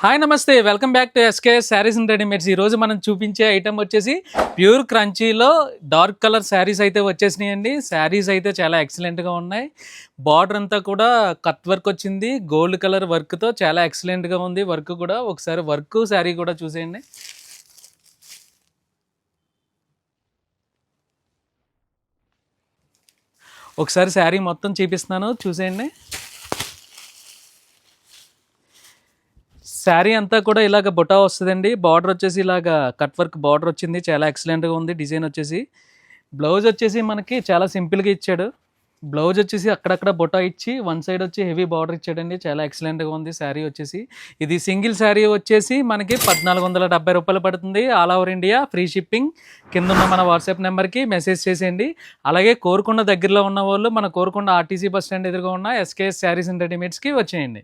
Hi నమస్తే, welcome back to SKS sarees and readymades. ఈరోజు మనం చూపించే ఐటమ్ వచ్చేసి ప్యూర్ క్రంచీలో డార్క్ కలర్ శారీస్ అయితే వచ్చేసినాయండి. శారీస్ అయితే చాలా ఎక్సలెంట్గా ఉన్నాయి. బార్డర్ అంతా కూడా కట్ వర్క్ వచ్చింది, గోల్డ్ కలర్ వర్క్తో చాలా ఎక్సలెంట్గా ఉంది. వర్క్ కూడా ఒకసారి వర్క్ శారీ కూడా చూసేయండి. ఒకసారి శారీ మొత్తం చూపిస్తున్నాను, చూసేయండి. శారీ అంతా కూడా ఇలాగ బుటా వస్తుందండి. బార్డర్ వచ్చేసి ఇలాగ కట్ వర్క్ బార్డర్ వచ్చింది, చాలా ఎక్సలెంట్గా ఉంది. డిజైన్ వచ్చేసి బ్లౌజ్ వచ్చేసి మనకి చాలా సింపుల్గా ఇచ్చాడు. బ్లౌజ్ వచ్చేసి అక్కడక్కడ బుటా ఇచ్చి వన్ సైడ్ వచ్చి హెవీ బార్డర్ ఇచ్చాడండి, చాలా ఎక్సలెంట్గా ఉంది. శారీ వచ్చేసి ఇది సింగిల్ శారీ వచ్చేసి మనకి 1470 రూపాయలు పడుతుంది. All over India free shipping. కింద ఉన్న మన వాట్సాప్ నెంబర్కి మెసేజ్ చేసేయండి. అలాగే కోరుకొండ దగ్గరలో ఉన్న వాళ్ళు మన కోరుకొండ ఆర్టీసీ బస్ స్టాండ్ ఎదురుగా ఉన్న ఎస్కేఎస్ శారీస్ అండ్ రెడీమేడ్స్కి వచ్చేయండి.